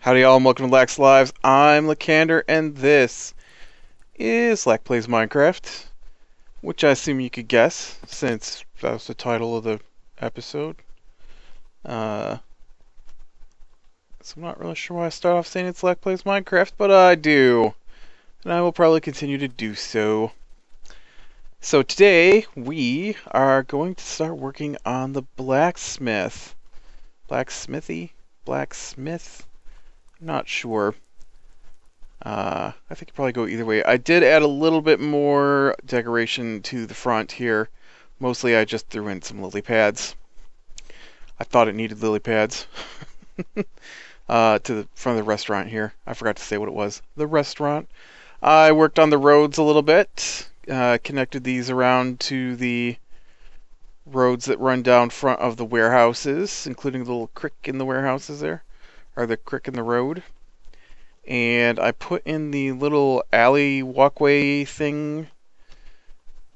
Howdy y'all and welcome to Lac's Lives. I'm Lacander and this is Lac Plays Minecraft, which I assume you could guess since that was the title of the episode. So I'm not really sure why I start off saying it's Lac Plays Minecraft, but I do. And I will probably continue to do so. So today we are going to start working on the blacksmith. Blacksmith? Not sure. I think it'd probably go either way. I did add a little bit more decoration to the front here. Mostly I just threw in some lily pads. I thought it needed lily pads. To the front of the restaurant here. I forgot to say what it was. The restaurant. I worked on the roads a little bit. Connected these around to the roads that run down front of the warehouses, including the little creek in the warehouses there. Or the creek in the road. And I put in the little alley walkway thing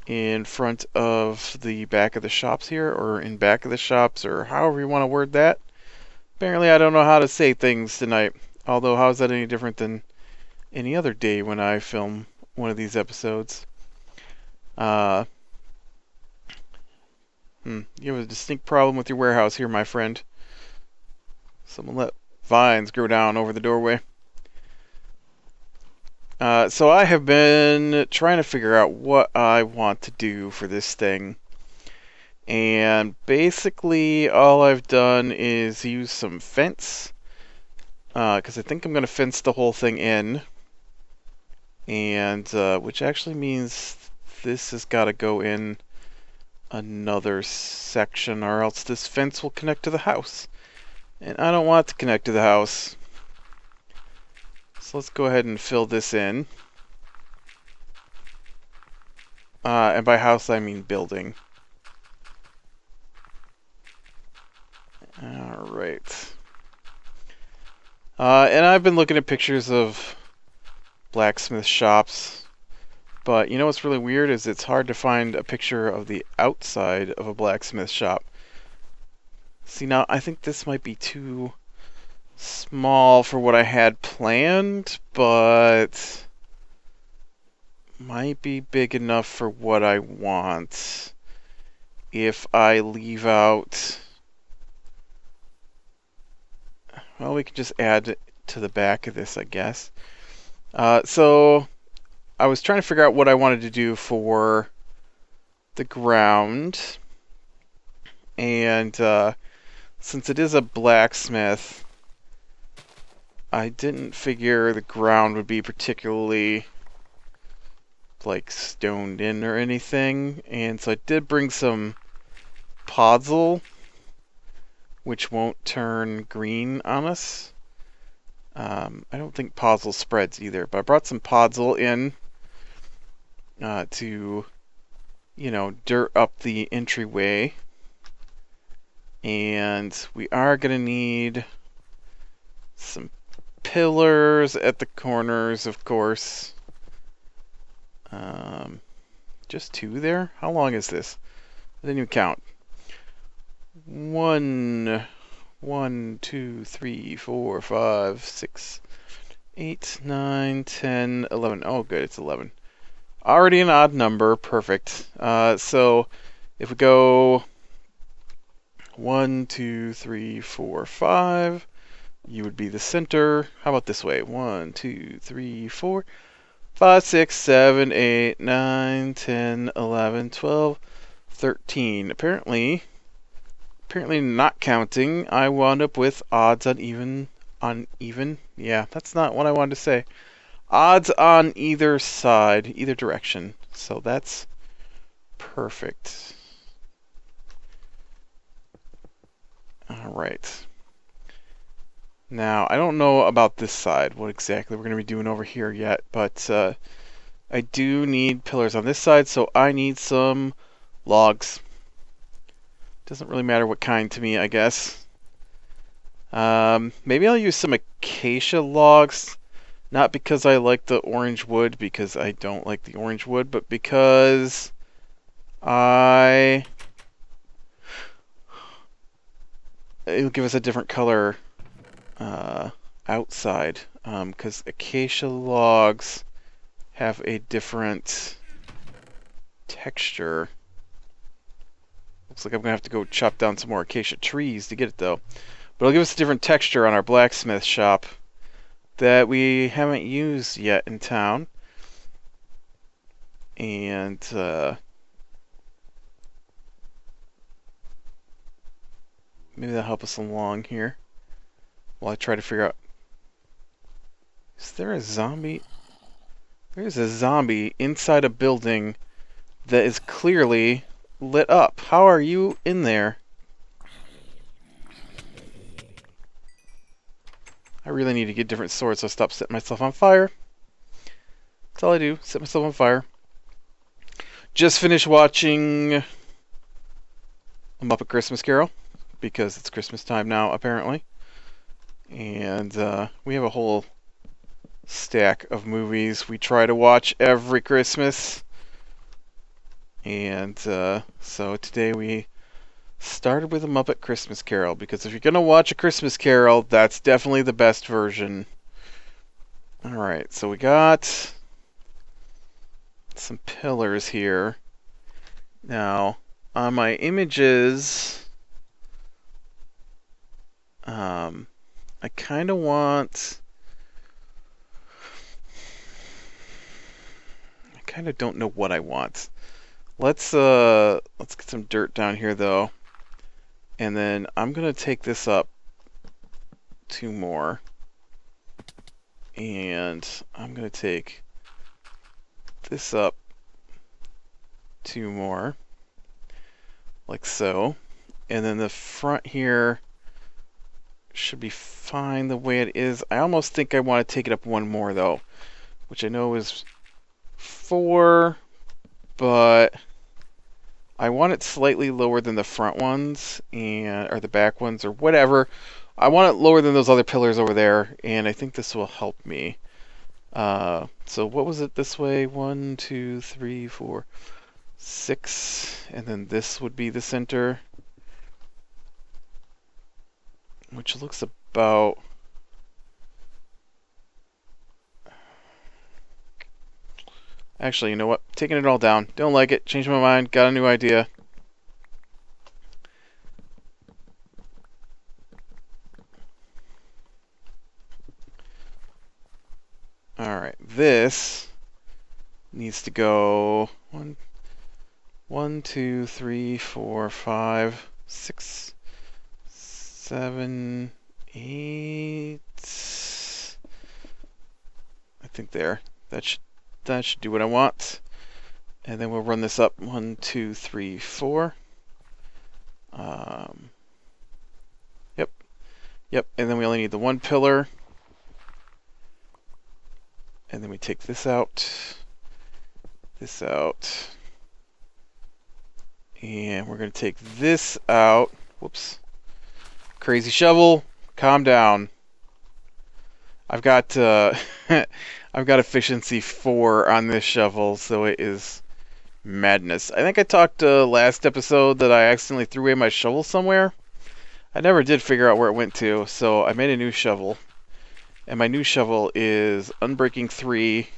in front of the back of the shops here, or in back of the shops, or however you want to word that. Apparently I don't know how to say things tonight, although how is that any different than any other day when I film one of these episodes? You have a distinct problem with your warehouse here, my friend. Someone let vines grow down over the doorway. So I have been trying to figure out what I want to do for this thing. And basically all I've done is use some fence. Because I think I'm going to fence the whole thing in. And which actually means this has got to go in another section, or else this fence will connect to the house. And I don't want it to connect to the house. So let's go ahead and fill this in. And by house I mean building. Alright. And I've been looking at pictures of blacksmith shops. But you know what's really weird is it's hard to find a picture of the outside of a blacksmith shop. See, now I think this might be too small for what I had planned, but might be big enough for what I want if I leave out. Well, we can just add it to the back of this, I guess. So I was trying to figure out what I wanted to do for the ground, and since it is a blacksmith, I didn't figure the ground would be particularly like stoned in or anything, and so I did bring some podzol, which won't turn green on us. I don't think podzol spreads either, but I brought some podzol in to, you know, dirt up the entryway. And we are going to need some pillars at the corners, of course. Just two there? How long is this? I didn't even count. 1, 2, 3, 4, 5, 6, 8, 9, 10, 11. Oh, good, it's 11. Already an odd number. Perfect. So if we go 1, 2, 3, 4, 5, you would be the center. How about this way? 1, 2, 3, 4, 5, 6, 7, 8, 9, 10, 11, 12, 13. Apparently not counting, I wound up with odds uneven. Yeah, that's not what I wanted to say. Odds on either side, either direction. So that's perfect. Alright. Now, I don't know about this side, what exactly we're going to be doing over here yet, but I do need pillars on this side, so I need some logs. Doesn't really matter what kind to me, I guess. Maybe I'll use some acacia logs, not because I like the orange wood, because I don't like the orange wood, but because it'll give us a different color outside, because acacia logs have a different texture. Looks like I'm gonna have to go chop down some more acacia trees to get it though. But it'll give us a different texture on our blacksmith shop that we haven't used yet in town. And maybe that'll help us along here while I try to figure out. Is there a zombie? There's a zombie inside a building that is clearly lit up. How are you in there? I really need to get different swords, so I stop setting myself on fire. That's all I do, set myself on fire. Just finished watching A Muppet Christmas Carol, because it's Christmas time now, apparently. And we have a whole stack of movies we try to watch every Christmas. And so today we started with A Muppet Christmas Carol, because if you're going to watch A Christmas Carol, that's definitely the best version. Alright, so we got some pillars here. Now, on my images, I kind of want... I kind of don't know what I want. Let's get some dirt down here though. And then I'm gonna take this up 2 more. And I'm gonna take this up 2 more. Like so. And then the front here should be fine the way it is. I almost think I want to take it up 1 more though, which I know is 4, but I want it slightly lower than the front ones, or the back ones, or whatever. I want it lower than those other pillars over there, and I think this will help me. So what was it this way? 1, 2, 3, 4, 6, and then this would be the center, which looks about... Actually, you know what? Taking it all down. Don't like it. Changed my mind. Got a new idea. Alright, this needs to go 1, 2, 3, 4, 5, 6, 7, 8. I think there. That should do what I want. And then we'll run this up 1, 2, 3, 4. Yep. And then we only need the 1 pillar. And then we take this out, and we're going to take this out. Whoops. Crazy shovel, calm down. I've got I've got efficiency 4 on this shovel, so it is madness. I think I talked last episode that I accidentally threw away my shovel somewhere. I never did figure out where it went to, so I made a new shovel. And my new shovel is Unbreaking 3,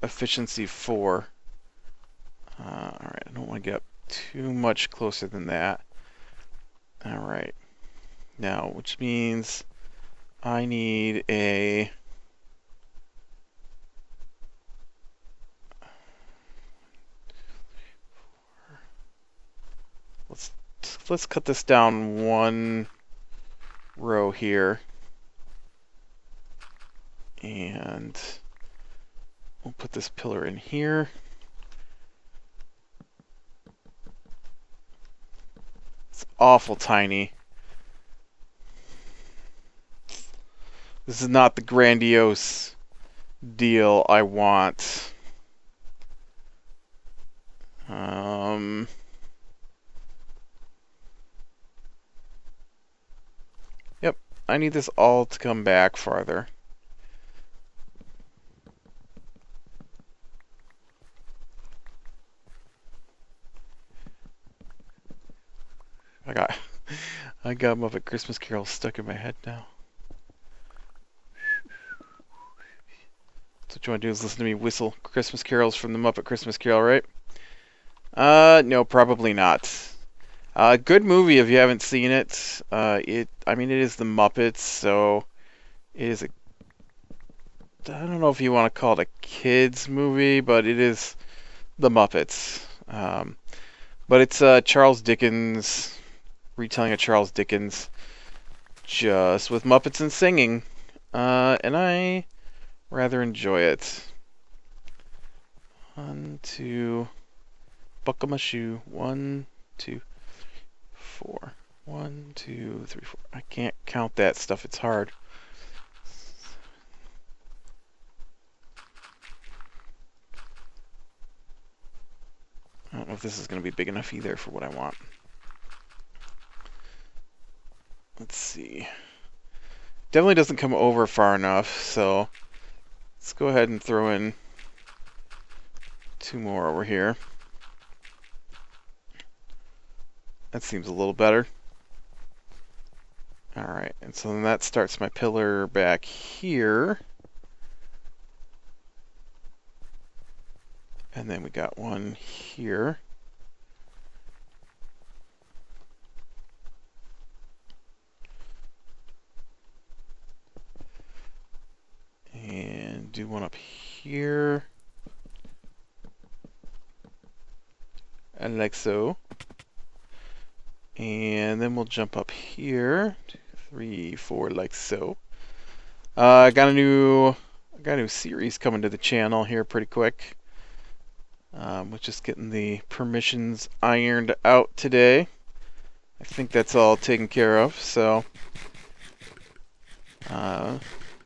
Efficiency 4. Alright, I don't want to get up too much closer than that. Alright. Now, which means I need a... Let's cut this down 1 row here. And we'll put this pillar in here. It's awful tiny. This is not the grandiose deal I want. Yep, I need this all to come back farther. I got Muppet Christmas Carol stuck in my head now. what you want to do is listen to me whistle Christmas carols from the Muppet Christmas Carol, right? No, probably not. Good movie if you haven't seen it. I mean, it is the Muppets, so it is a. I don't know if you want to call it a kids movie, but it is the Muppets. But it's Charles Dickens, retelling of Charles Dickens, just with Muppets and singing, and I rather enjoy it. 1, 2, buckle my shoe. 1, 2, 4. 1, 2, 3, 4. I can't count that stuff. It's hard. I don't know if this is going to be big enough either for what I want. Let's see. Definitely doesn't come over far enough, so let's go ahead and throw in 2 more over here. That seems a little better. Alright, and so then that starts my pillar back here. And then we got one here. And do one up here. And like so. And then we'll jump up here. 2, 3, 4, like so. I got a new series coming to the channel here pretty quick. We're just getting the permissions ironed out today. I think that's all taken care of, so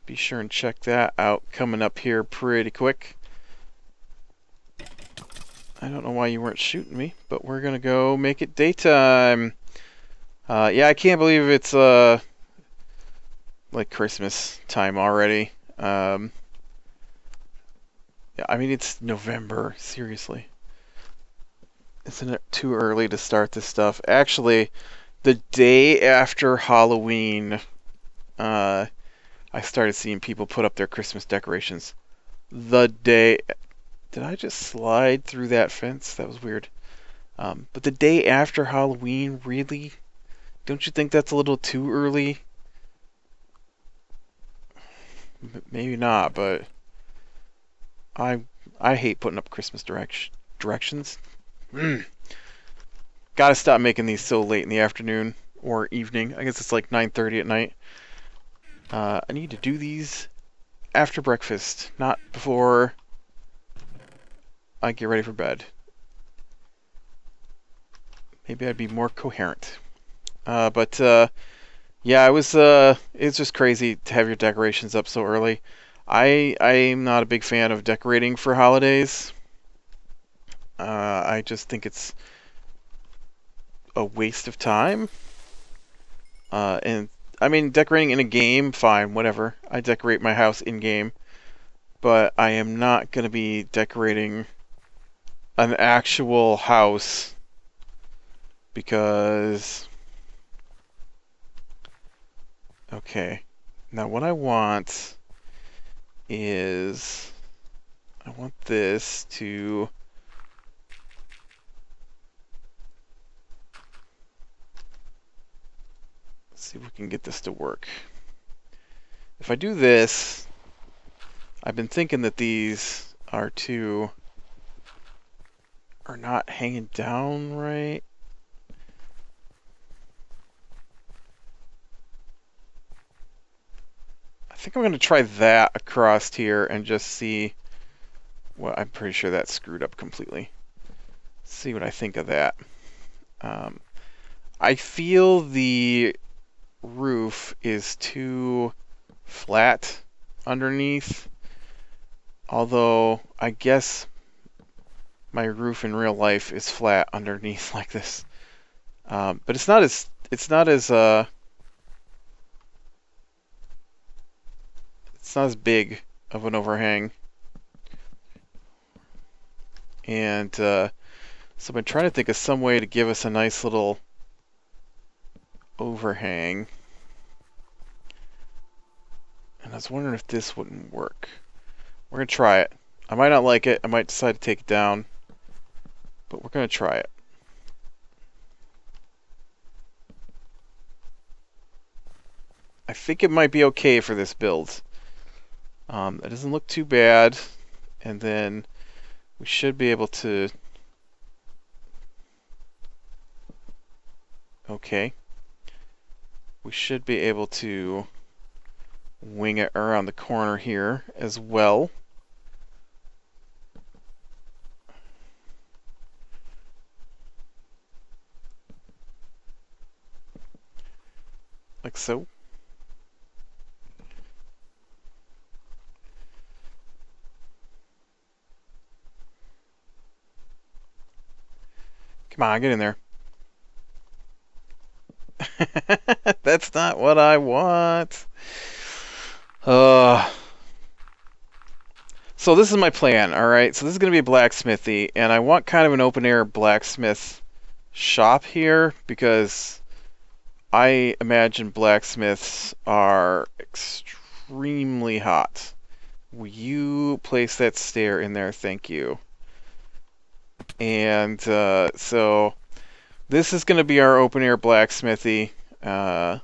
be sure and check that out coming up here pretty quick. I don't know why you weren't shooting me, but we're gonna go make it daytime. Yeah, I can't believe it's like Christmas time already. Yeah, I mean, it's November, seriously. Isn't it too early to start this stuff? Actually, the day after Halloween, I started seeing people put up their Christmas decorations. The day... Did I just slide through that fence? That was weird. But the day after Halloween, really? Don't you think that's a little too early? Maybe not, but... I hate putting up Christmas directions. Gotta stop making these so late in the afternoon or evening. I guess it's like 9:30 at night. I need to do these after breakfast, not before I get ready for bed. Maybe I'd be more coherent. But yeah, it's just crazy to have your decorations up so early. I'm not a big fan of decorating for holidays. I just think it's a waste of time. And I mean, decorating in a game, fine, whatever. I decorate my house in game, but I am not going to be decorating an actual house because. Okay, now what I want is I want this to let's see if we can get this to work. If I do this, I've been thinking that these are not hanging down right. I think I'm going to try that across here and just see. Well, I'm pretty sure that's screwed up completely. See what I think of that. I feel the roof is too flat underneath. Although I guess my roof in real life is flat underneath like this. But it's not as it's not as big of an overhang. And so I've been trying to think of some way to give us a nice little overhang. And I was wondering if this wouldn't work. We're going to try it. I might not like it. I might decide to take it down. But we're going to try it. I think it might be okay for this build. It doesn't look too bad. And then we should be able to... Okay. We should be able to wing it around the corner here as well. Like so. Come on, get in there. That's not what I want. So this is my plan, alright? So this is going to be a blacksmithy, and I want kind of an open-air blacksmith shop here, because I imagine blacksmiths are extremely hot. Will you place that stair in there? Thank you. And so this is going to be our open-air blacksmithy. I'm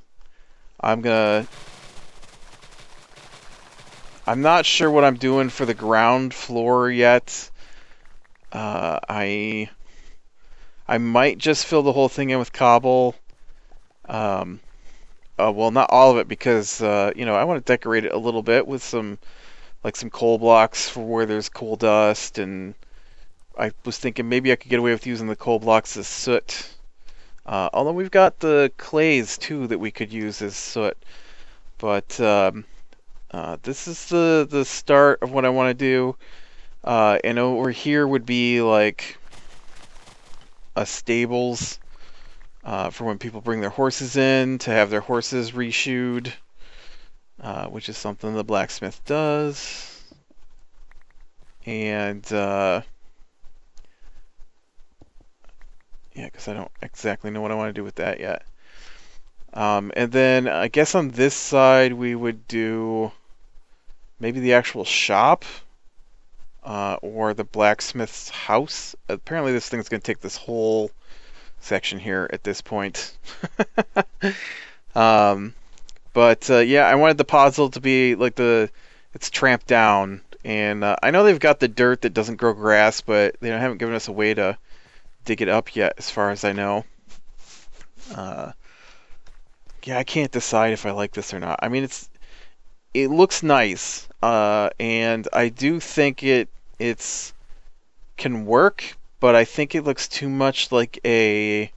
not sure what I'm doing for the ground floor yet. I might just fill the whole thing in with cobble. Well, not all of it, because you know, I want to decorate it a little bit with some coal blocks for where there's coal dust, and I was thinking maybe I could get away with using the coal blocks as soot. Although we've got the clays too that we could use as soot. But this is the start of what I want to do. And over here would be like a stables for when people bring their horses in to have their horses reshoed, which is something the blacksmith does. And yeah, because I don't exactly know what I want to do with that yet. And then I guess on this side we would do maybe the actual shop or the blacksmith's house. Apparently this thing's going to take this whole section here at this point. But yeah, I wanted the puzzle to be like it's tramped down. And I know they've got the dirt that doesn't grow grass, but they haven't given us a way to dig it up yet, as far as I know. Yeah, I can't decide if I like this or not. I mean, it looks nice, and I do think it's can work, but I think it looks too much like a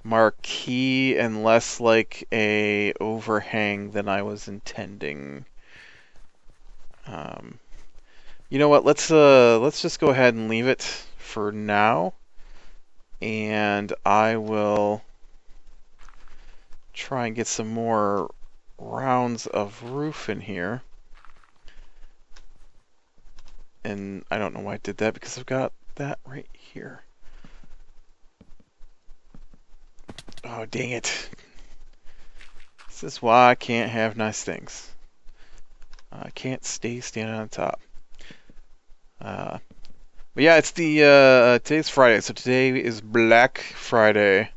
marquee and less like a overhang than I was intending. You know what? Let's just go ahead and leave it for now. And I will try and get some more rounds of roof in here. And I don't know why I did that, because I've got that right here. Oh, dang it. This is why I can't have nice things. I can't stay standing on top. But yeah, it's today's Friday, so today is Black Friday.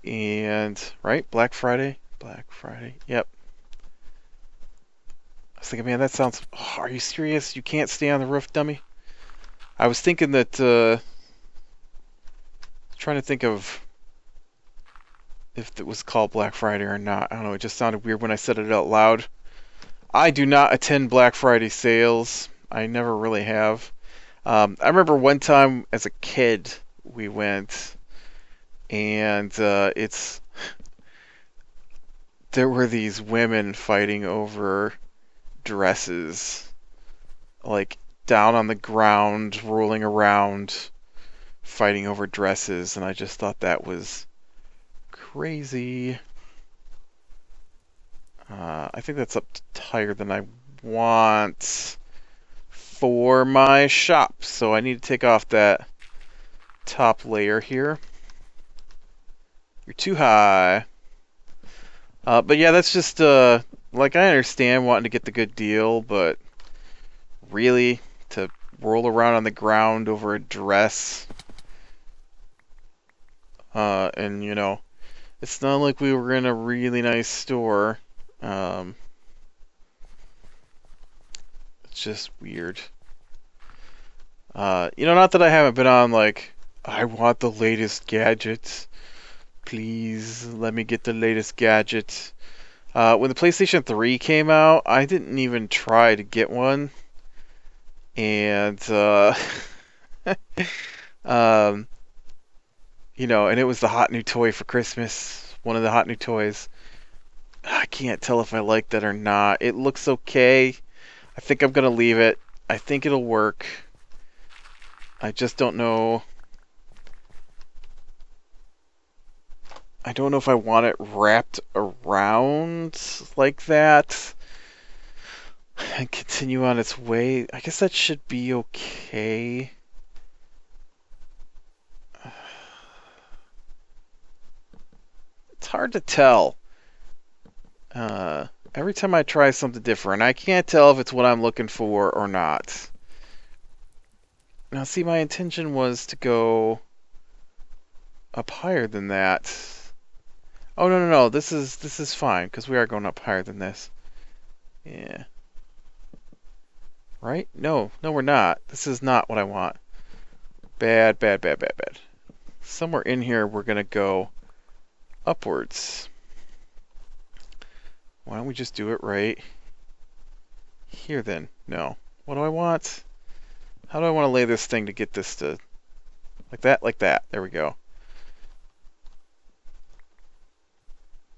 And, right? Black Friday? Black Friday. Yep. I was thinking, man, that sounds... Oh, are you serious? You can't stay on the roof, dummy? I was thinking that... trying to think of if it was called Black Friday or not. I don't know, it just sounded weird when I said it out loud. I do not attend Black Friday sales. I never really have. I remember one time as a kid we went, and there were these women fighting over dresses, like down on the ground, rolling around, fighting over dresses, and I just thought that was crazy. I think that's up higher than I want for my shop, so I need to take off that top layer here. You're too high. But yeah, that's just like, I understand wanting to get the good deal, but Really? To roll around on the ground over a dress? And you know, it's not like we were in a really nice store. It's just weird. You know, not that I haven't been on, like, I want the latest gadgets. Please, let me get the latest gadgets. When the PlayStation 3 came out, I didn't even try to get one. And, um, you know, and it was the hot new toy for Christmas. One of the hot new toys. I can't tell if I like that or not. It looks okay. I think I'm gonna leave it. I think it'll work. I just don't know. I don't know if I want it wrapped around like that and continue on its way. I guess that should be okay. It's hard to tell. Every time I try something different, I can't tell if it's what I'm looking for or not. Now, see, my intention was to go up higher than that. Oh, no, no, no. This is fine, because we are going up higher than this. Yeah. Right? No. No, we're not. This is not what I want. Bad, bad, bad, bad, bad. Somewhere in here, we're going to go upwards. Why don't we just do it right here, then? No. What do I want? How do I want to lay this thing to get this to... Like that, like that. There we go.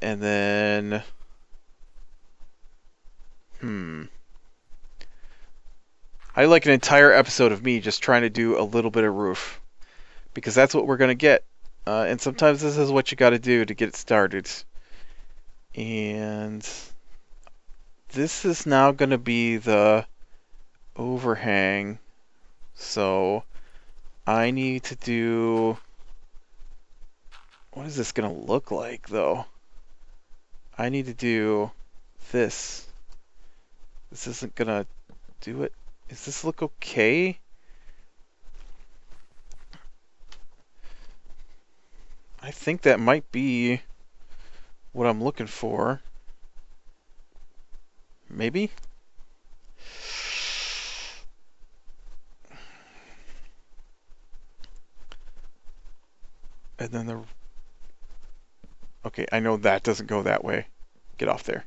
And then... I like an entire episode of me just trying to do a little bit of roof. Because that's what we're going to get. And sometimes this is what you got to do to get it started. And... this is now going to be the overhang. So... I need to do... what is this going to look like, though? I need to do this. This isn't going to do it. Does this look okay? I think that might be what I'm looking for. Maybe? And then the... okay, I know that doesn't go that way. Get off there.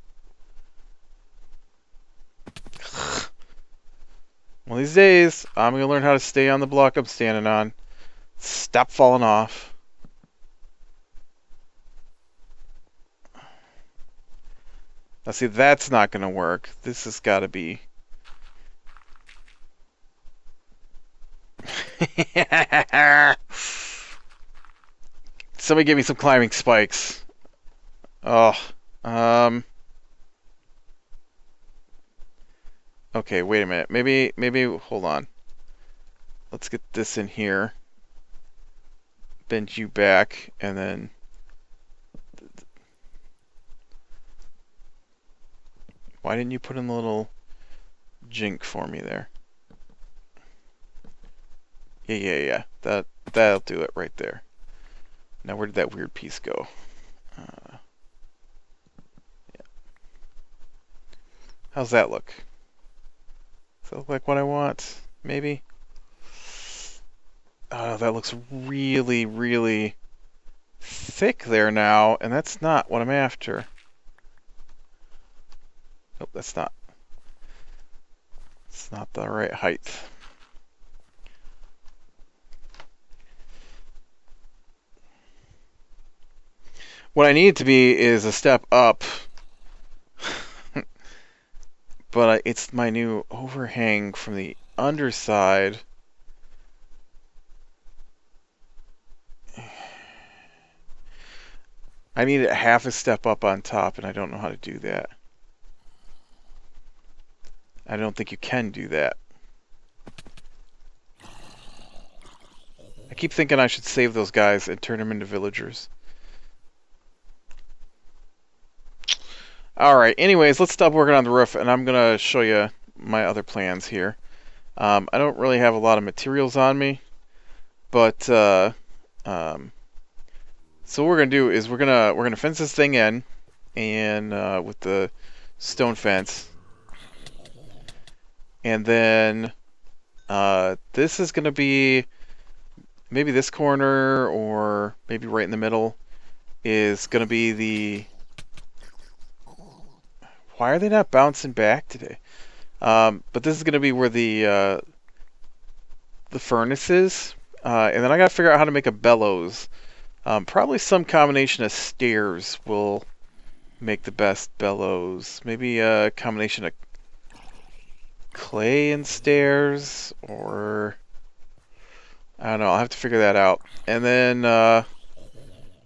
One of these days, I'm going to learn how to stay on the block I'm standing on. Stop falling off. Now see, that's not going to work. This has got to be... Somebody give me some climbing spikes. Oh, okay, wait a minute. Maybe, hold on. Let's get this in here. Bend you back, and then... why didn't you put in the little jink for me there? Yeah. That'll do it right there. Now, where did that weird piece go? Yeah. How's that look? Does that look like what I want? Maybe? Oh, that looks really, really thick there now, and that's not what I'm after. Nope, that's not. It's not the right height. What I need it to be is a step up. But it's my new overhang from the underside. I need it half a step up on top, and I don't know how to do that. I don't think you can do that. I keep thinking I should save those guys and turn them into villagers. Alright, anyways, let's stop working on the roof, and I'm going to show you my other plans here. I don't really have a lot of materials on me, but so what we're gonna do is we're gonna fence this thing in, and with the stone fence, and then this is gonna be maybe this corner or maybe right in the middle is gonna be the. Why are they not bouncing back today? But this is gonna be where the furnace is, and then I gotta figure out how to make a bellows. Probably some combination of stairs will make the best bellows. Maybe a combination of clay and stairs, or I don't know. I'll have to figure that out. And then,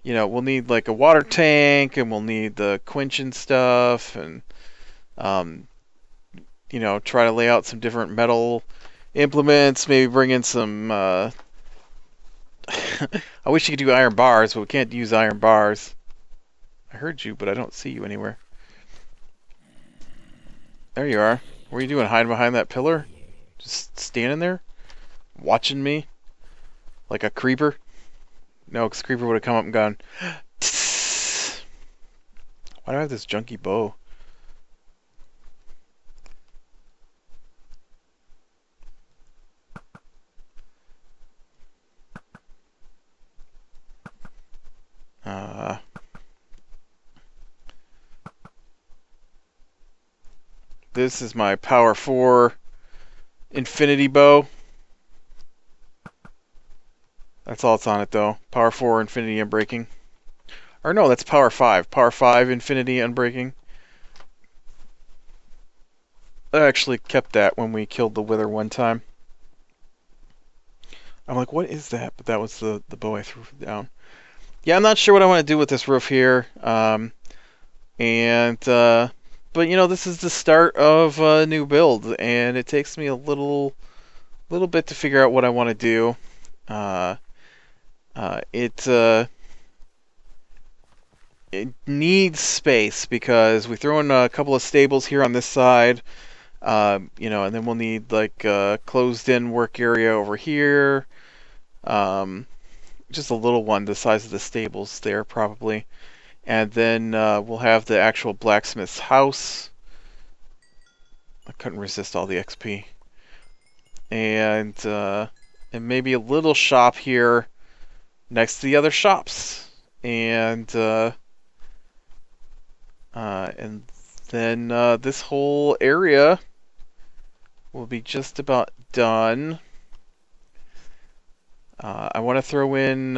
we'll need like a water tank, and we'll need the quench and stuff, and try to lay out some different metal implements. Maybe bring in some. I wish you could do iron bars, but we can't use iron bars. I heard you, but I don't see you anywhere. There you are. What are you doing, hiding behind that pillar? Just standing there? Watching me? Like a creeper? No, because creeper would have come up and gone... Why do I have this junky bow? This is my Power 4 Infinity bow. That's all it's on it, though. Power 4 Infinity Unbreaking. Or no, that's Power 5. Power 5 Infinity Unbreaking. I actually kept that when we killed the Wither one time. I'm like, what is that? But that was the bow I threw down. Yeah, I'm not sure what I want to do with this roof here. But this is the start of a new build, and it takes me a little bit to figure out what I want to do. It needs space because we throw in a couple of stables here on this side, and then we'll need like a closed-in work area over here. Just a little one, the size of the stables there probably. And then we'll have the actual blacksmith's house. I couldn't resist all the XP. And maybe a little shop here next to the other shops. And then this whole area will be just about done. I want to throw in...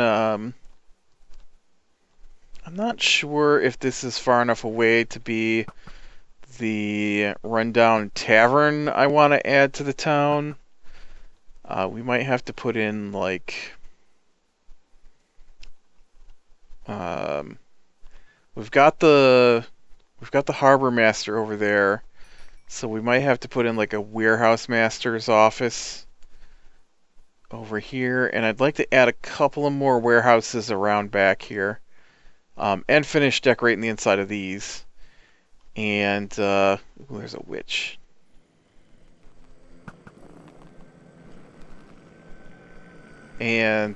I'm not sure if this is far enough away to be the rundown tavern I want to add to the town. We might have to put in like we've got the harbor master over there, so we might have to put in like a warehouse master's office over here, and I'd like to add a couple of more warehouses around back here. And finish decorating the inside of these. And, ooh, there's a witch. And,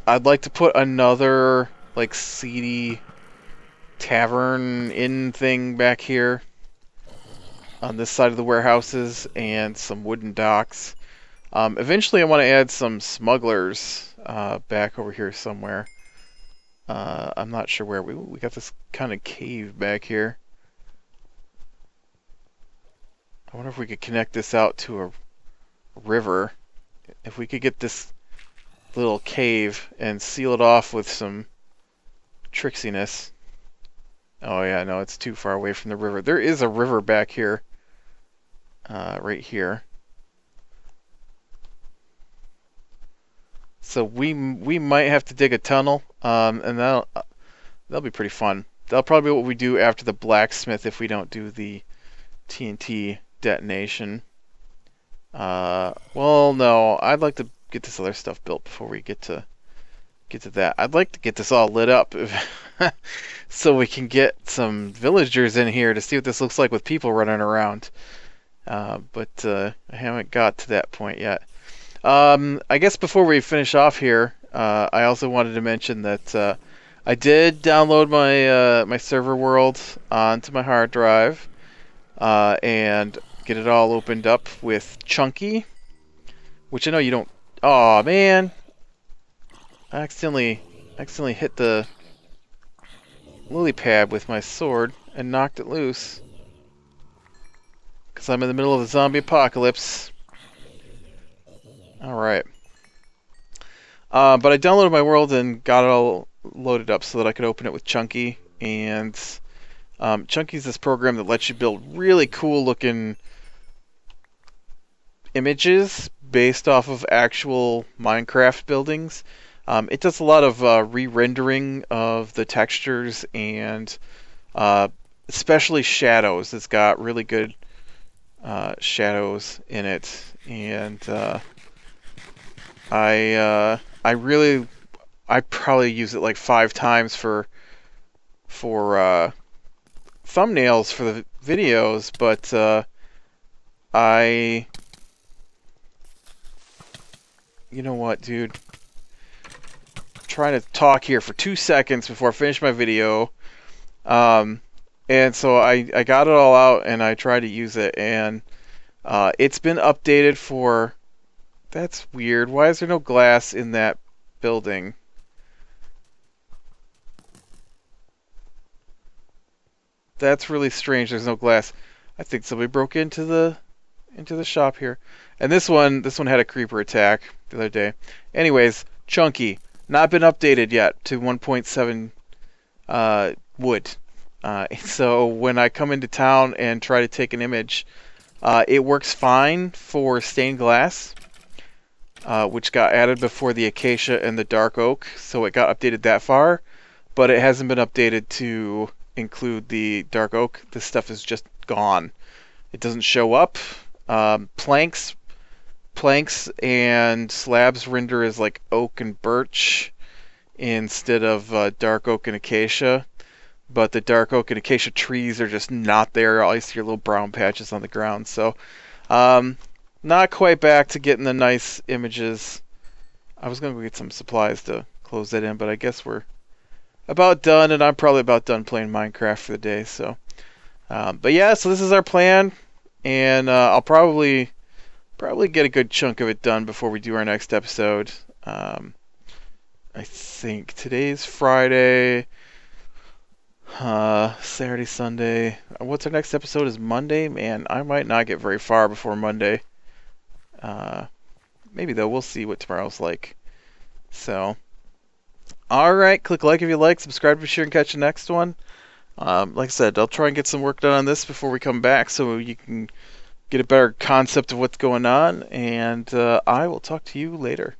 I'd like to put another, like, seedy tavern inn thing back here on this side of the warehouses, and some wooden docks. Eventually I want to add some smugglers back over here somewhere. I'm not sure where. We got this kind of cave back here. I wonder if we could connect this out to a river. If we could get this little cave and seal it off with some tricksiness. Oh yeah, no, it's too far away from the river. There is a river back here. Right here. So we might have to dig a tunnel, and that'll be pretty fun. That'll probably be what we do after the blacksmith if we don't do the TNT detonation. Well, no, I'd like to get this other stuff built before we get to that. I'd like to get this all lit up so we can get some villagers in here to see what this looks like with people running around. but I haven't got to that point yet. I guess before we finish off here, I also wanted to mention that I did download my server world onto my hard drive and get it all opened up with Chunky, which I know you don't. Oh man, I accidentally hit the lily pad with my sword and knocked it loose because I'm in the middle of the zombie apocalypse. All right. But I downloaded my world and got it all loaded up so that I could open it with Chunky. And Chunky's this program that lets you build really cool looking images based off of actual Minecraft buildings. It does a lot of re-rendering of the textures and especially shadows. It's got really good shadows in it, and I probably use it like 5 times for thumbnails for the videos, but you know what, dude? I'm trying to talk here for 2 seconds before I finish my video. And so I got it all out and I tried to use it, and it's been updated for. That's weird. Why is there no glass in that building? That's really strange. There's no glass. I think somebody broke into the shop here. And this one had a creeper attack the other day. Anyways, Chunky, not been updated yet to 1.7 wood. So when I come into town and try to take an image, it works fine for stained glass, which got added before the acacia and the dark oak, so it got updated that far, but it hasn't been updated to include the dark oak. This stuff is just gone. It doesn't show up. Planks and slabs render as like oak and birch instead of dark oak and acacia, but the dark oak and acacia trees are just not there. All you see are little brown patches on the ground. So not quite back to getting the nice images. I was going to go get some supplies to close that in, but I guess we're about done, and I'm probably about done playing Minecraft for the day. So, but yeah, so this is our plan, and I'll probably get a good chunk of it done before we do our next episode. I think today's Friday, Saturday, Sunday. What's our next episode? Is Monday? Man, I might not get very far before Monday. Maybe though, we'll see what tomorrow's like. So, alright, click like if you like, subscribe if you're sure, and catch the next one. Like I said, I'll try and get some work done on this before we come back so you can get a better concept of what's going on, and I will talk to you later.